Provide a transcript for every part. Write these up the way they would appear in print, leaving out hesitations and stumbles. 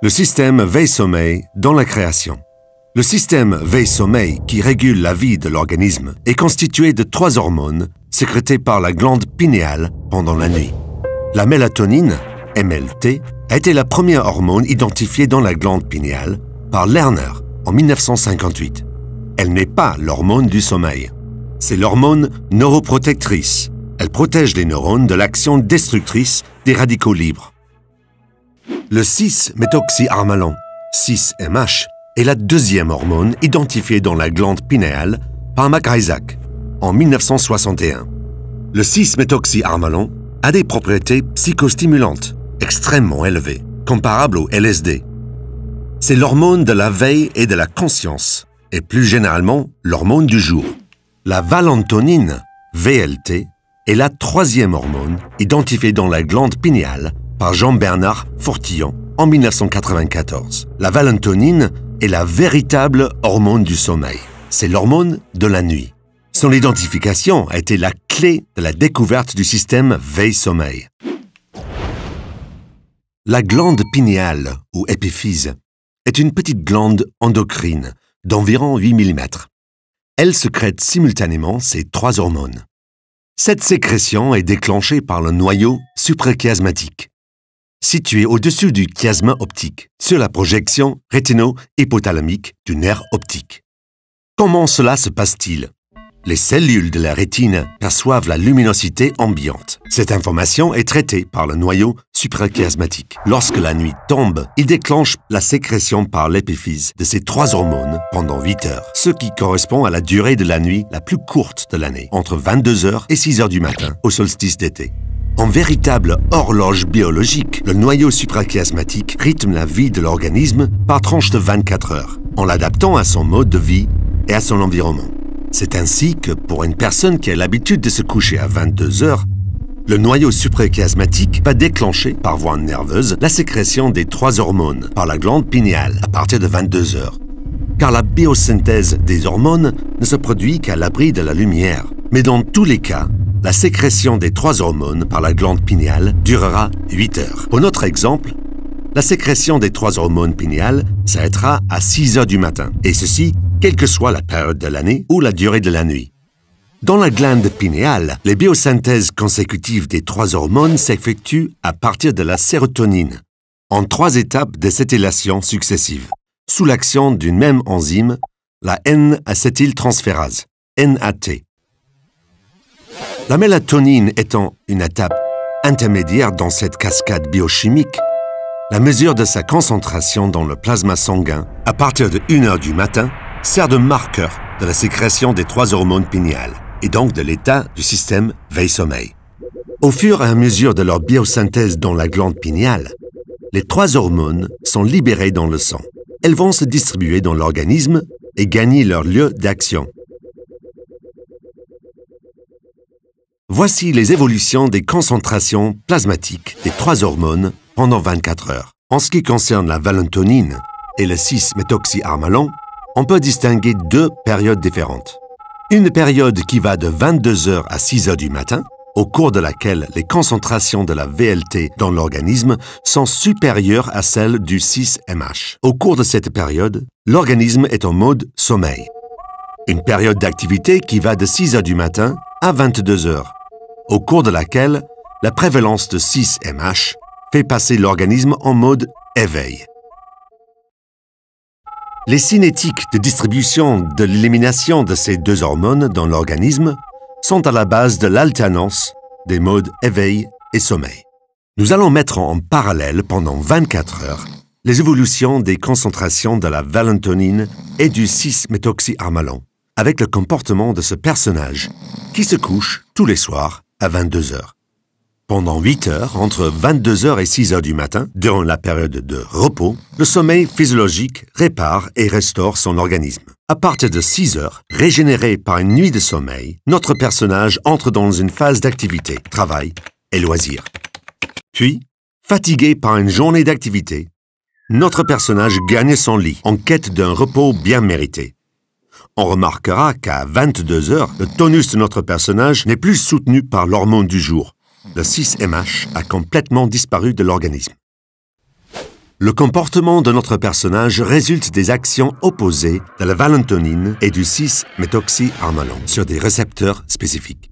Le système veille-sommeil dans la création. Le système veille-sommeil, qui régule la vie de l'organisme, est constitué de 3 hormones sécrétées par la glande pinéale pendant la nuit. La mélatonine, MLT, a été la première hormone identifiée dans la glande pinéale par Lerner en 1958. Elle n'est pas l'hormone du sommeil. C'est l'hormone neuroprotectrice. Elle protège les neurones de l'action destructrice des radicaux libres. Le 6-méthoxyharmalan, 6-MH, est la deuxième hormone identifiée dans la glande pinéale par McIsaac en 1961. Le 6-méthoxyharmalan a des propriétés psychostimulantes extrêmement élevées, comparables au LSD. C'est l'hormone de la veille et de la conscience, et plus généralement l'hormone du jour. La valentonine, VLT, est la troisième hormone identifiée dans la glande pinéale par Jean-Bernard Fortillon en 1994. La valentonine est la véritable hormone du sommeil. C'est l'hormone de la nuit. Son identification a été la clé de la découverte du système veille-sommeil. La glande pinéale, ou épiphyse, est une petite glande endocrine d'environ 8 mm. Elle sécrète simultanément ces 3 hormones. Cette sécrétion est déclenchée par le noyau suprachiasmatique, situé au-dessus du chiasme optique, sur la projection rétino-hypothalamique du nerf optique. Comment cela se passe-t-il? Les cellules de la rétine perçoivent la luminosité ambiante. Cette information est traitée par le noyau suprachiasmatique. Lorsque la nuit tombe, il déclenche la sécrétion par l'épiphyse de ces 3 hormones pendant 8 heures, ce qui correspond à la durée de la nuit la plus courte de l'année, entre 22 heures et 6 heures du matin, au solstice d'été. En véritable horloge biologique, le noyau suprachiasmatique rythme la vie de l'organisme par tranche de 24 heures, en l'adaptant à son mode de vie et à son environnement. C'est ainsi que, pour une personne qui a l'habitude de se coucher à 22 heures, le noyau suprachiasmatique va déclencher, par voie nerveuse, la sécrétion des 3 hormones par la glande pinéale à partir de 22 heures. Car la biosynthèse des hormones ne se produit qu'à l'abri de la lumière. Mais dans tous les cas, la sécrétion des 3 hormones par la glande pinéale durera 8 heures. Pour notre exemple, la sécrétion des 3 hormones pinéales s'arrêtera à 6 heures du matin, et ceci quelle que soit la période de l'année ou la durée de la nuit. Dans la glande pinéale, les biosynthèses consécutives des 3 hormones s'effectuent à partir de la sérotonine, en 3 étapes d'acétylation successives, sous l'action d'une même enzyme, la N-acétyltransférase, NAT. La mélatonine étant une étape intermédiaire dans cette cascade biochimique, la mesure de sa concentration dans le plasma sanguin à partir de 1 heure du matin sert de marqueur de la sécrétion des 3 hormones pinéales et donc de l'état du système veille-sommeil. Au fur et à mesure de leur biosynthèse dans la glande pinéale, les 3 hormones sont libérées dans le sang. Elles vont se distribuer dans l'organisme et gagner leur lieu d'action. Voici les évolutions des concentrations plasmatiques des 3 hormones pendant 24 heures. En ce qui concerne la valentonine et le 6-méthoxyharmalan, on peut distinguer 2 périodes différentes. Une période qui va de 22 heures à 6 heures du matin, au cours de laquelle les concentrations de la VLT dans l'organisme sont supérieures à celles du 6-MH. Au cours de cette période, l'organisme est en mode sommeil. Une période d'activité qui va de 6 heures du matin à 22 heures, au cours de laquelle la prévalence de 6-MH fait passer l'organisme en mode éveil. Les cinétiques de distribution de l'élimination de ces 2 hormones dans l'organisme sont à la base de l'alternance des modes éveil et sommeil. Nous allons mettre en parallèle pendant 24 heures les évolutions des concentrations de la valentonine et du 6-méthoxyharmalan avec le comportement de ce personnage qui se couche tous les soirs à 22 heures. Pendant 8 heures, entre 22 heures et 6 heures du matin, durant la période de repos, le sommeil physiologique répare et restaure son organisme. À partir de 6 heures, régénéré par une nuit de sommeil, notre personnage entre dans une phase d'activité, travail et loisirs. Puis, fatigué par une journée d'activité, notre personnage gagne son lit en quête d'un repos bien mérité. On remarquera qu'à 22 heures, le tonus de notre personnage n'est plus soutenu par l'hormone du jour. Le 6-MH a complètement disparu de l'organisme. Le comportement de notre personnage résulte des actions opposées de la valentonine et du 6-méthoxyharmalon sur des récepteurs spécifiques.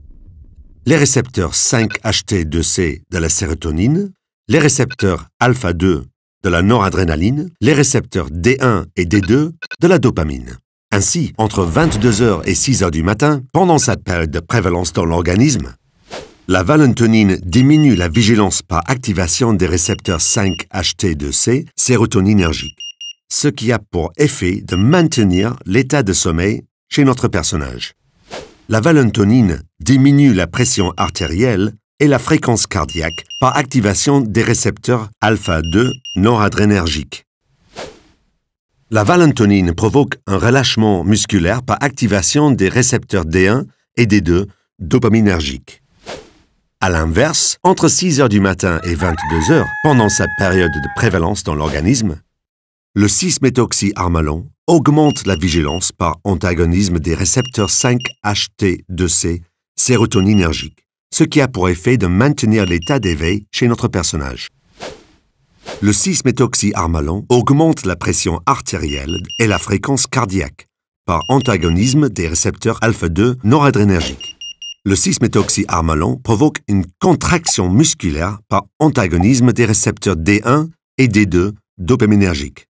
Les récepteurs 5-HT2C de la sérotonine, les récepteurs alpha-2 de la noradrénaline, les récepteurs D1 et D2 de la dopamine. Ainsi, entre 22h et 6h du matin, pendant cette période de prévalence dans l'organisme, la valentonine diminue la vigilance par activation des récepteurs 5-HT2C sérotoninergiques, ce qui a pour effet de maintenir l'état de sommeil chez notre personnage. La valentonine diminue la pression artérielle et la fréquence cardiaque par activation des récepteurs alpha-2 noradrénergiques. La valentonine provoque un relâchement musculaire par activation des récepteurs D1 et D2 dopaminergiques. À l'inverse, entre 6h du matin et 22h, pendant cette période de prévalence dans l'organisme, le 6-méthoxyharmalon augmente la vigilance par antagonisme des récepteurs 5-HT2C sérotoninergiques, ce qui a pour effet de maintenir l'état d'éveil chez notre personnage. Le 6-méthoxyharmalon augmente la pression artérielle et la fréquence cardiaque par antagonisme des récepteurs alpha-2 noradrénergiques. Le 6-méthoxyharmalon provoque une contraction musculaire par antagonisme des récepteurs D1 et D2 dopaminergiques.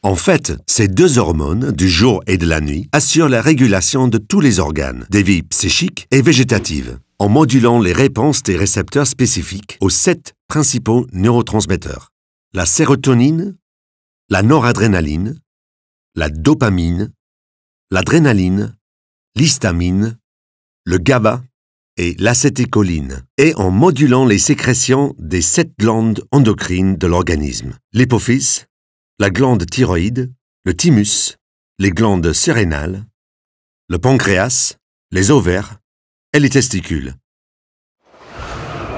En fait, ces deux hormones, du jour et de la nuit, assurent la régulation de tous les organes, des vies psychiques et végétatives, en modulant les réponses des récepteurs spécifiques aux 7 principaux neurotransmetteurs: la sérotonine, la noradrénaline, la dopamine, l'adrénaline, l'histamine, le GABA et l'acétylcholine, et en modulant les sécrétions des 7 glandes endocrines de l'organisme: l'hypophyse, la glande thyroïde, le thymus, les glandes surrénales, le pancréas, les ovaires et les testicules.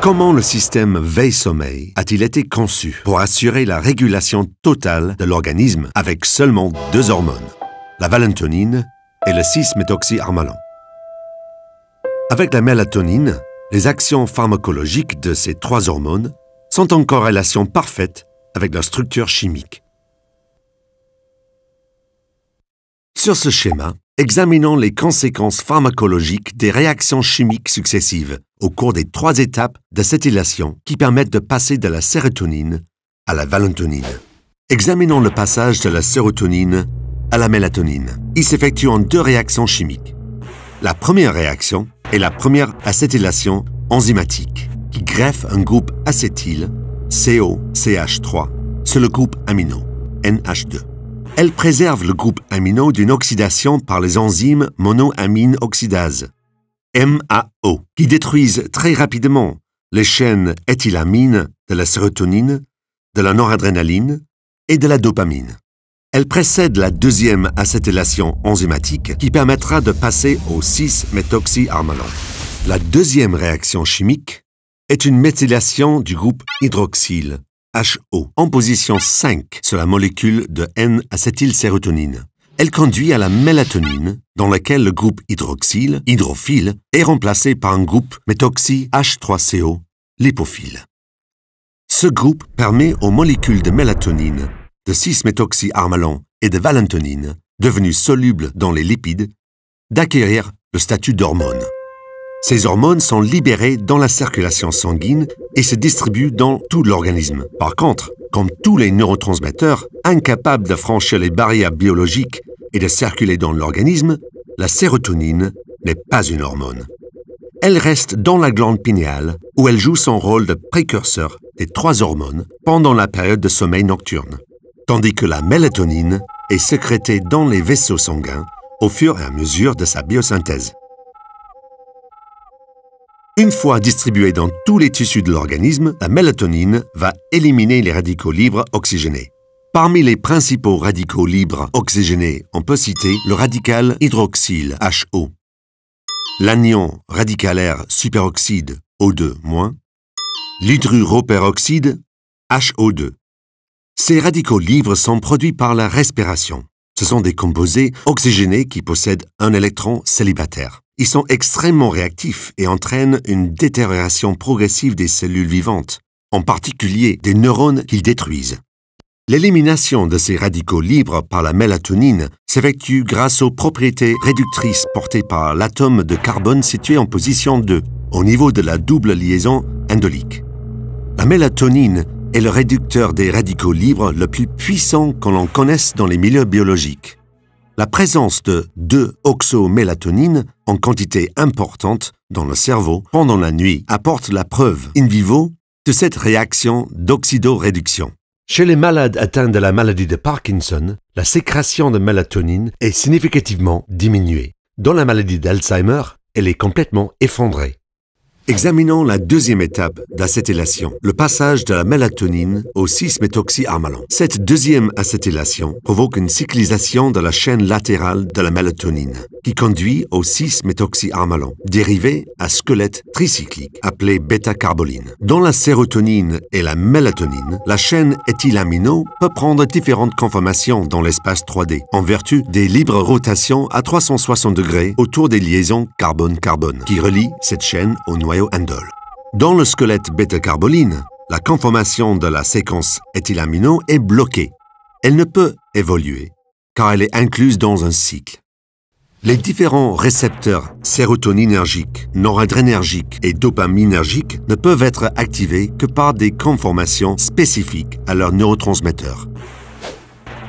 Comment le système veille-sommeil a-t-il été conçu pour assurer la régulation totale de l'organisme avec seulement 2 hormones, la valentonine et le 6-méthoxyharmalon? Avec la mélatonine, les actions pharmacologiques de ces 3 hormones sont en corrélation parfaite avec leur structure chimique. Sur ce schéma, examinons les conséquences pharmacologiques des réactions chimiques successives au cours des 3 étapes d'acétylation qui permettent de passer de la sérotonine à la valentonine. Examinons le passage de la sérotonine à la mélatonine. Il s'effectue en 2 réactions chimiques. La première réaction est la première acétylation enzymatique qui greffe un groupe acétyl, COCH3, sur le groupe amino, NH2. Elle préserve le groupe amino d'une oxydation par les enzymes monoamine oxydase, MAO, qui détruisent très rapidement les chaînes éthylamine de la sérotonine, de la noradrénaline et de la dopamine. Elle précède la deuxième acétylation enzymatique qui permettra de passer au 6-méthoxyharmalon. La deuxième réaction chimique est une méthylation du groupe hydroxyle, HO, en position 5 sur la molécule de N-acétylsérotonine. Elle conduit à la mélatonine, dans laquelle le groupe hydroxyle, hydrophile, est remplacé par un groupe méthoxy H3CO, lipophile. Ce groupe permet aux molécules de mélatonine, de 6-méthoxyharmalon et de valentonine, devenues solubles dans les lipides, d'acquérir le statut d'hormone. Ces hormones sont libérées dans la circulation sanguine et se distribuent dans tout l'organisme. Par contre, comme tous les neurotransmetteurs, incapables de franchir les barrières biologiques et de circuler dans l'organisme, la sérotonine n'est pas une hormone. Elle reste dans la glande pinéale où elle joue son rôle de précurseur des 3 hormones pendant la période de sommeil nocturne, tandis que la mélatonine est sécrétée dans les vaisseaux sanguins au fur et à mesure de sa biosynthèse. Une fois distribuée dans tous les tissus de l'organisme, la mélatonine va éliminer les radicaux libres oxygénés. Parmi les principaux radicaux libres oxygénés, on peut citer le radical hydroxyle, HO, l'anion radicalaire superoxyde, O2-, l'hydruroperoxyde, HO2. Ces radicaux libres sont produits par la respiration. Ce sont des composés oxygénés qui possèdent un électron célibataire. Ils sont extrêmement réactifs et entraînent une détérioration progressive des cellules vivantes, en particulier des neurones qu'ils détruisent. L'élimination de ces radicaux libres par la mélatonine s'effectue grâce aux propriétés réductrices portées par l'atome de carbone situé en position 2, au niveau de la double liaison indolique. La mélatonine est le réducteur des radicaux libres le plus puissant que l'on connaisse dans les milieux biologiques. La présence de 2-oxomélatonine en quantité importante dans le cerveau pendant la nuit apporte la preuve in vivo de cette réaction d'oxydoréduction. Chez les malades atteints de la maladie de Parkinson, la sécrétion de mélatonine est significativement diminuée. Dans la maladie d'Alzheimer, elle est complètement effondrée. Examinons la deuxième étape d'acétylation, le passage de la mélatonine au 6-méthoxyharmalan. Cette deuxième acétylation provoque une cyclisation de la chaîne latérale de la mélatonine, qui conduit au 6-méthoxyharmalan, dérivé à squelette tricyclique, appelé bêta-carboline. Dans la sérotonine et la mélatonine, la chaîne éthylamino peut prendre différentes conformations dans l'espace 3D, en vertu des libres rotations à 360 degrés autour des liaisons carbone-carbone, qui relient cette chaîne au noyau indole. Dans le squelette bêta-carboline, la conformation de la séquence éthylamino est bloquée. Elle ne peut évoluer, car elle est incluse dans un cycle. Les différents récepteurs sérotoninergiques, noradrénergiques et dopaminergiques ne peuvent être activés que par des conformations spécifiques à leurs neurotransmetteurs.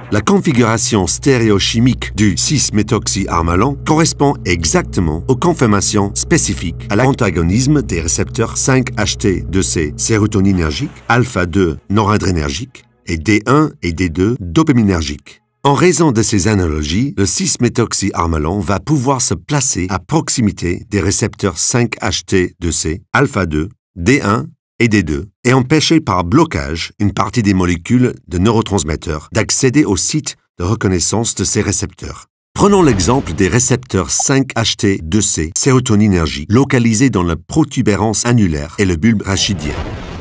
La configuration stéréochimique du 6-méthoxyharmalan correspond exactement aux conformations spécifiques à l'antagonisme des récepteurs 5-HT2C sérotoninergiques, alpha-2 noradrénergiques et D1 et D2 dopaminergiques. En raison de ces analogies, le 6-méthoxyharmalan va pouvoir se placer à proximité des récepteurs 5-HT2C, alpha-2, D1 et D2, et empêcher par blocage une partie des molécules de neurotransmetteurs d'accéder au site de reconnaissance de ces récepteurs. Prenons l'exemple des récepteurs 5-HT2C sérotoninergiques localisés dans la protubérance annulaire et le bulbe rachidien.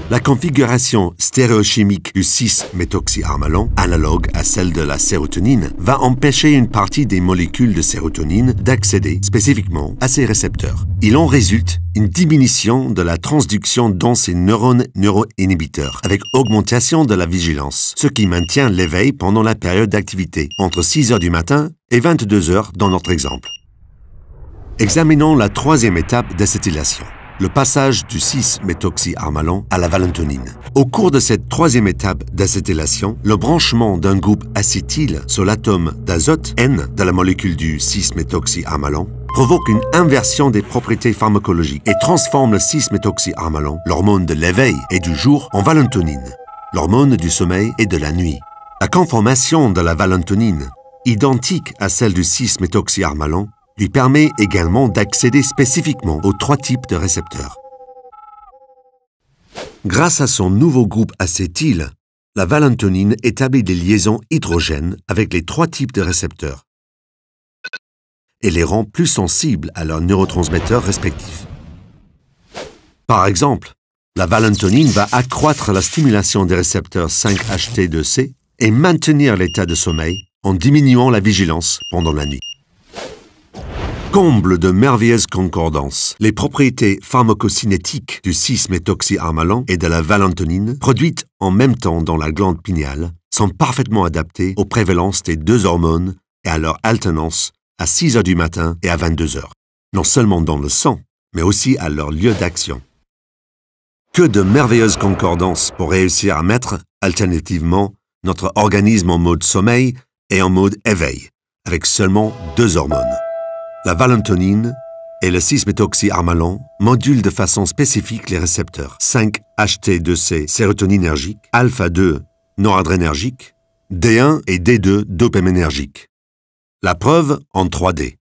La configuration stéréochimique du 6-méthoxyharmalan, analogue à celle de la sérotonine, va empêcher une partie des molécules de sérotonine d'accéder spécifiquement à ces récepteurs. Il en résulte une diminution de la transduction dans ces neurones neuroinhibiteurs, avec augmentation de la vigilance, ce qui maintient l'éveil pendant la période d'activité, entre 6 heures du matin et 22 heures dans notre exemple. Examinons la troisième étape d'acétylation, le passage du 6-méthoxyharmalan à la valentonine. Au cours de cette troisième étape d'acétylation, le branchement d'un groupe acétyl sur l'atome d'azote N de la molécule du 6-méthoxyharmalan provoque une inversion des propriétés pharmacologiques et transforme le 6-méthoxyharmalan, l'hormone de l'éveil et du jour, en valentonine, l'hormone du sommeil et de la nuit. La conformation de la valentonine, identique à celle du 6-méthoxyharmalan, lui permet également d'accéder spécifiquement aux 3 types de récepteurs. Grâce à son nouveau groupe acétyl, la valentonine établit des liaisons hydrogènes avec les 3 types de récepteurs et les rend plus sensibles à leurs neurotransmetteurs respectifs. Par exemple, la valentonine va accroître la stimulation des récepteurs 5-HT2C et maintenir l'état de sommeil en diminuant la vigilance pendant la nuit. Comble de merveilleuses concordances, les propriétés pharmacocinétiques du 6-méthoxyharmalan et de la valentonine, produites en même temps dans la glande pinéale, sont parfaitement adaptées aux prévalences des 2 hormones et à leur alternance à 6 heures du matin et à 22 heures, non seulement dans le sang, mais aussi à leur lieu d'action. Que de merveilleuses concordances pour réussir à mettre, alternativement, notre organisme en mode sommeil et en mode éveil, avec seulement 2 hormones. La valentonine et le 6-méthoxyharmalan modulent de façon spécifique les récepteurs 5-HT2C sérotoninergiques, alpha-2 noradrénergiques, D1 et D2 dopaminergiques. La preuve en 3D.